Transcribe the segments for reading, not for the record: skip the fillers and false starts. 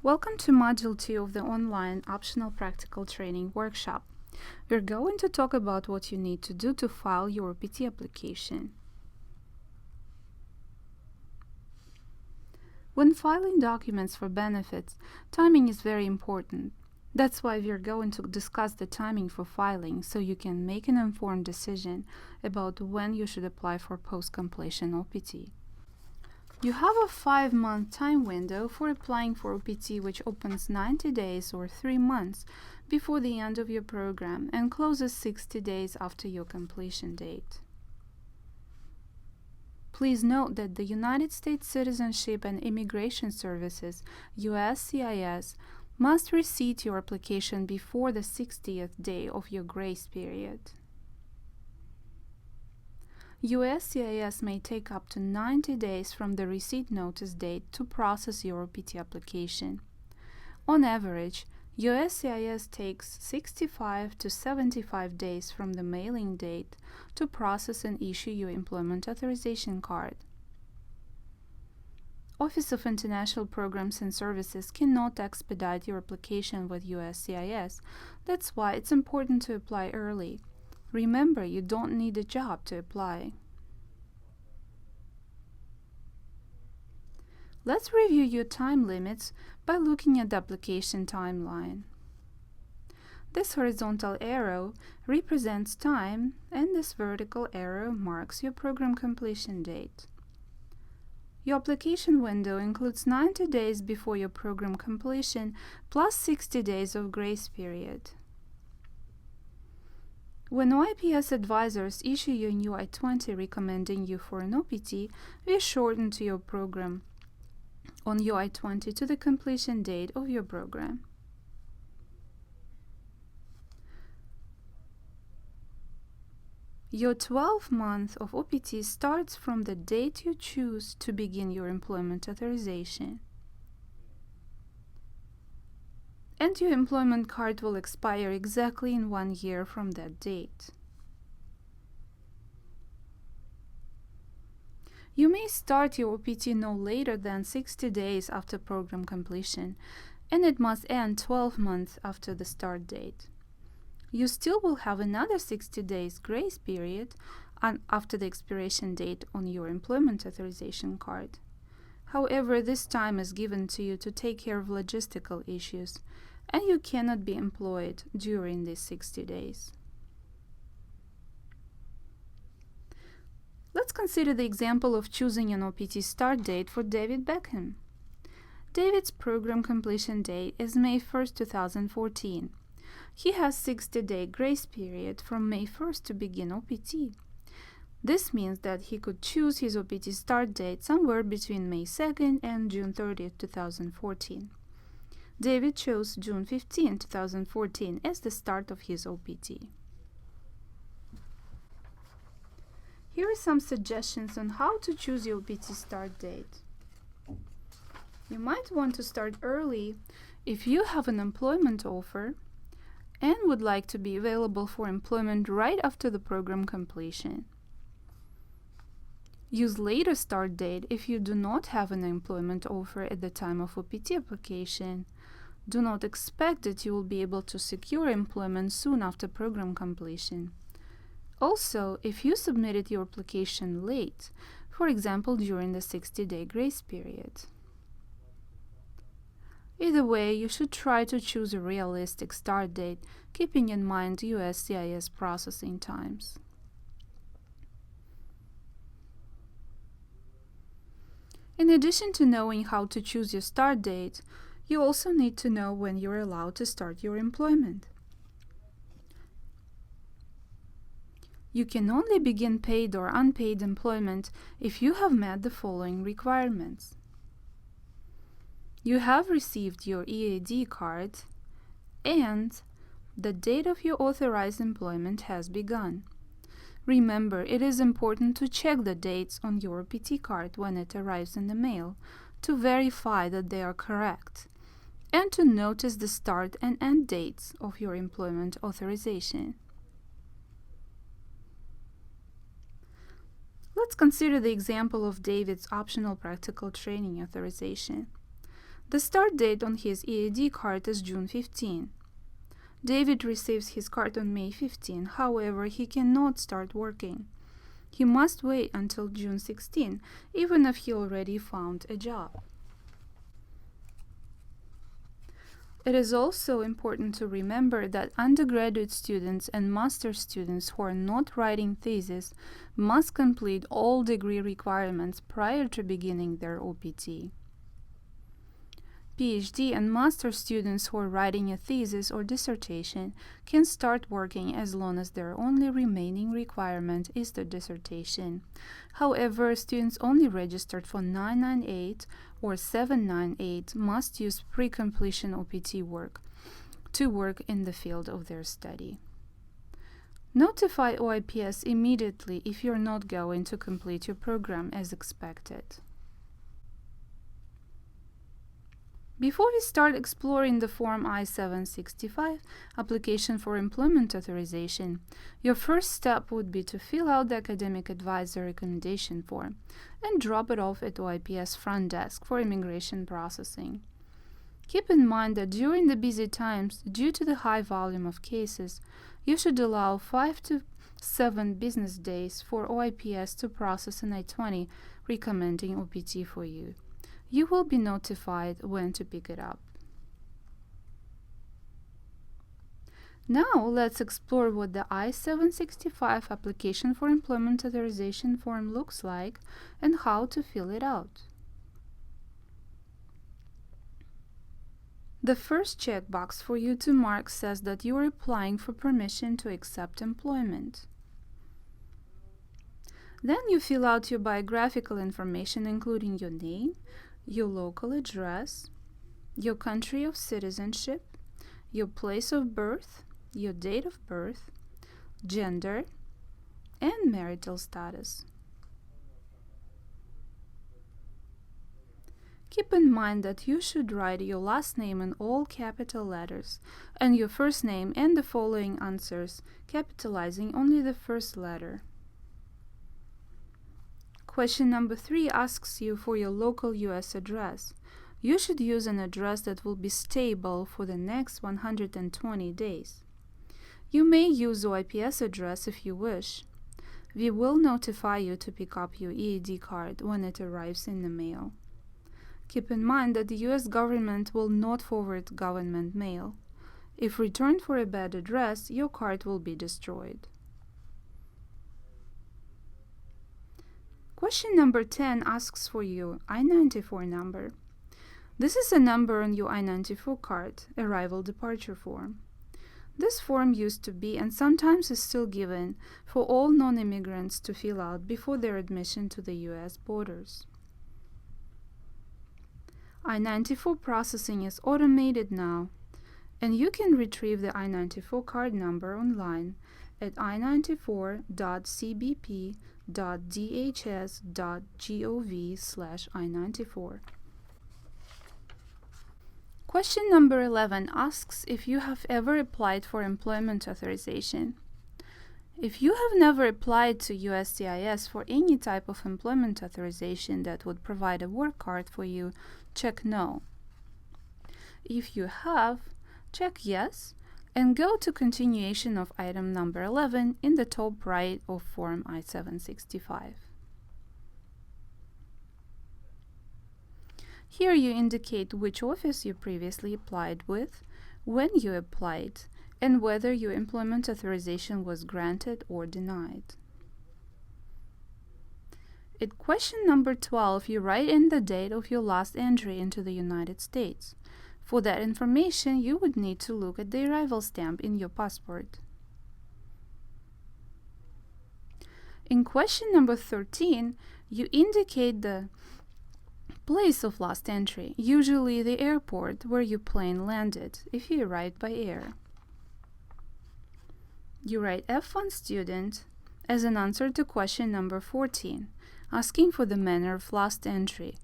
Welcome to Module 2 of the online optional practical training workshop. We're going to talk about what you need to do to file your OPT application. When filing documents for benefits, timing is very important. That's why we're going to discuss the timing for filing so you can make an informed decision about when you should apply for post-completion OPT. You have a 5-month time window for applying for OPT, which opens 90 days or 3 months before the end of your program and closes 60 days after your completion date. Please note that the United States Citizenship and Immigration Services, USCIS, must receive your application before the 60th day of your grace period. USCIS may take up to 90 days from the receipt notice date to process your OPT application. On average, USCIS takes 65 to 75 days from the mailing date to process and issue your employment authorization card. Office of International Programs and Services cannot expedite your application with USCIS. That's why it's important to apply early. Remember, you don't need a job to apply. Let's review your time limits by looking at the application timeline. This horizontal arrow represents time, and this vertical arrow marks your program completion date. Your application window includes 90 days before your program completion plus 60 days of grace period. When OIPS advisors issue you a new I-20 recommending you for an OPT, we shorten to your program on your I-20 to the completion date of your program. Your 12-month of OPT starts from the date you choose to begin your employment authorization. And your employment card will expire exactly in 1 year from that date. You may start your OPT no later than 60 days after program completion, and it must end 12 months after the start date. You still will have another 60 days grace period after the expiration date on your employment authorization card. However, this time is given to you to take care of logistical issues, and you cannot be employed during these 60 days. Let's consider the example of choosing an OPT start date for David Beckham. David's program completion date is May 1st, 2014. He has 60-day grace period from May 1st to begin OPT. This means that he could choose his OPT start date somewhere between May 2nd and June 30th, 2014. David chose June 15, 2014 as the start of his OPT. Here are some suggestions on how to choose your OPT start date. You might want to start early if you have an employment offer and would like to be available for employment right after the program completion. Use later start date if you do not have an employment offer at the time of OPT application. Do not expect that you will be able to secure employment soon after program completion. Also, if you submitted your application late, for example during the 60-day grace period. Either way, you should try to choose a realistic start date, keeping in mind USCIS processing times. In addition to knowing how to choose your start date, you also need to know when you're allowed to start your employment. You can only begin paid or unpaid employment if you have met the following requirements. You have received your EAD card and the date of your authorized employment has begun. Remember, it is important to check the dates on your OPT card when it arrives in the mail to verify that they are correct, and to notice the start and end dates of your employment authorization. Let's consider the example of David's optional practical training authorization. The start date on his EAD card is June 15. David receives his card on May 15, however, he cannot start working. He must wait until June 16, even if he already found a job. It is also important to remember that undergraduate students and master's students who are not writing theses must complete all degree requirements prior to beginning their OPT. PhD and master's students who are writing a thesis or dissertation can start working as long as their only remaining requirement is the dissertation. However, students only registered for 998 or 798 must use pre-completion OPT work to work in the field of their study. Notify OIPS immediately if you're not going to complete your program as expected. Before we start exploring the Form I-765, Application for Employment Authorization, your first step would be to fill out the Academic Advisor Recommendation Form and drop it off at OIPS front desk for immigration processing. Keep in mind that during the busy times, due to the high volume of cases, you should allow 5 to 7 business days for OIPS to process an I-20 recommending OPT for you. You will be notified when to pick it up. Now let's explore what the I-765 Application for Employment Authorization form looks like and how to fill it out. The first checkbox for you to mark says that you are applying for permission to accept employment. Then you fill out your biographical information, including your name, your local address, your country of citizenship, your place of birth, your date of birth, gender, and marital status. Keep in mind that you should write your last name in all capital letters and your first name and the following answers, capitalizing only the first letter. Question number 3 asks you for your local U.S. address. You should use an address that will be stable for the next 120 days. You may use OIPS address if you wish. We will notify you to pick up your EAD card when it arrives in the mail. Keep in mind that the U.S. government will not forward government mail. If returned for a bad address, your card will be destroyed. Question number 10 asks for your I-94 number. This is a number on your I-94 card, arrival-departure form. This form used to be and sometimes is still given for all non-immigrants to fill out before their admission to the U.S. borders. I-94 processing is automated now, and you can retrieve the I-94 card number online at i94.cbp.dhs.gov/I94. Question number 11 asks if you have ever applied for employment authorization. If you have never applied to USCIS for any type of employment authorization that would provide a work card for you, check no. If you have, check yes, and go to continuation of item number 11 in the top right of Form I-765. Here you indicate which office you previously applied with, when you applied, and whether your employment authorization was granted or denied. At question number 12, you write in the date of your last entry into the United States. For that information, you would need to look at the arrival stamp in your passport. In question number 13, you indicate the place of last entry, usually the airport where your plane landed, if you arrived by air. You write F1 student as an answer to question number 14, asking for the manner of last entry,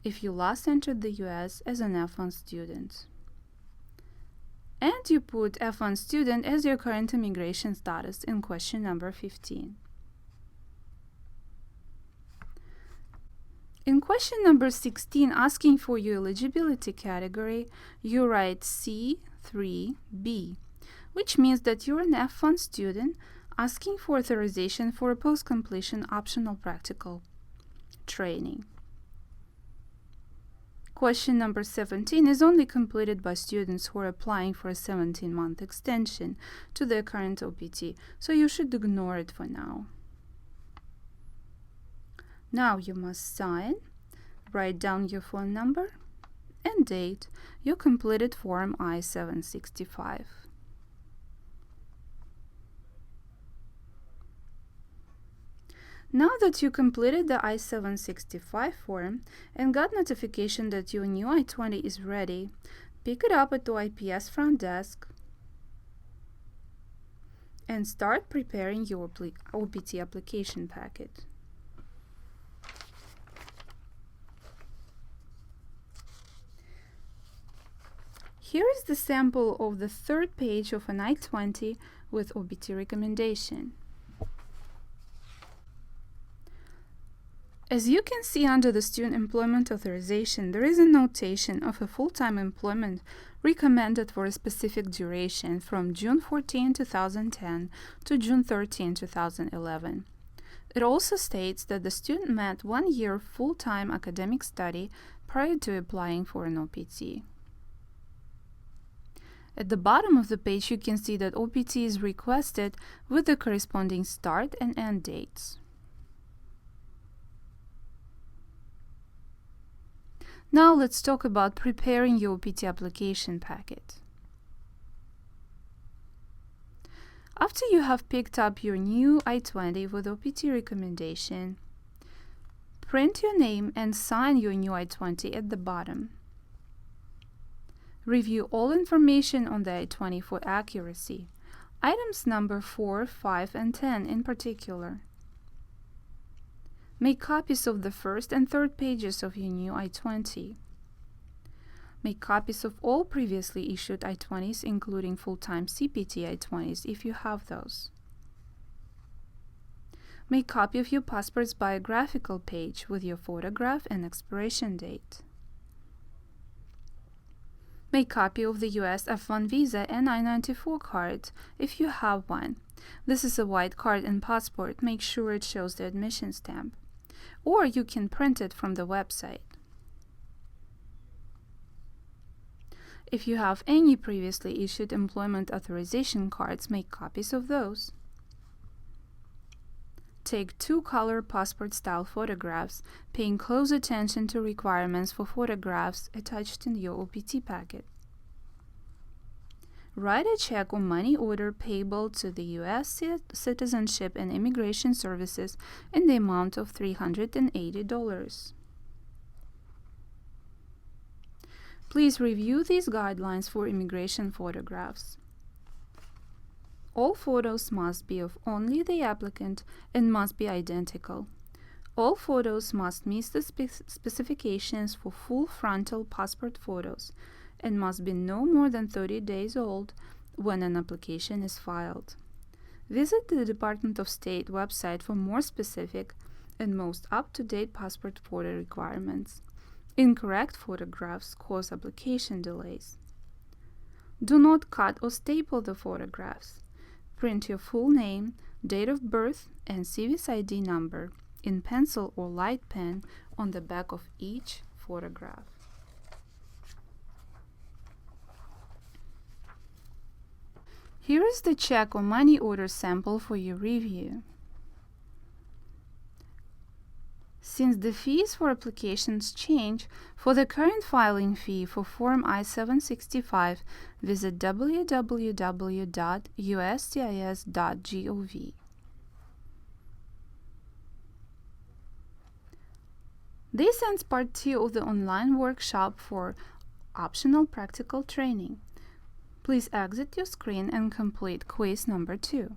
if you last entered the U.S. as an F1 student. And you put F1 student as your current immigration status in question number 15. In question number 16, asking for your eligibility category, you write C3B, which means that you're an F1 student asking for authorization for a post-completion optional practical training. Question number 17 is only completed by students who are applying for a 17-month extension to their current OPT, so you should ignore it for now. Now you must sign, write down your phone number, and date your completed Form I-765. Now that you completed the I-765 form and got notification that your new I-20 is ready, pick it up at the IPS front desk and start preparing your OPT application packet. Here is the sample of the third page of an I-20 with OPT recommendation. As you can see under the Student Employment Authorization, there is a notation of a full-time employment recommended for a specific duration from June 14, 2010 to June 13, 2011. It also states that the student met 1 year full-time academic study prior to applying for an OPT. At the bottom of the page, you can see that OPT is requested with the corresponding start and end dates. Now let's talk about preparing your OPT application packet. After you have picked up your new I-20 with OPT recommendation, print your name and sign your new I-20 at the bottom. Review all information on the I-20 for accuracy, items number 4, 5, and 10 in particular. Make copies of the first and third pages of your new I-20. Make copies of all previously issued I-20s, including full-time CPT I-20s if you have those. Make copy of your passport's biographical page with your photograph and expiration date. Make copy of the US F1 visa and I-94 card if you have one. This is a white card and passport. Make sure it shows the admission stamp. Or you can print it from the website. If you have any previously issued employment authorization cards, make copies of those. Take 2 color passport-style photographs, paying close attention to requirements for photographs attached in your OPT packet. Write a check or money order payable to the U.S. Citizenship and Immigration Services in the amount of $380. Please review these guidelines for immigration photographs. All photos must be of only the applicant and must be identical. All photos must meet the specifications for full frontal passport photos and must be no more than 30 days old when an application is filed. Visit the Department of State website for more specific and most up-to-date passport photo requirements. Incorrect photographs cause application delays. Do not cut or staple the photographs. Print your full name, date of birth, and CVS ID number in pencil or light pen on the back of each photograph. Here is the check or money order sample for your review. Since the fees for applications change, for the current filing fee for Form I-765, visit www.uscis.gov. This ends Part 2 of the online workshop for optional practical training. Please exit your screen and complete quiz number 2.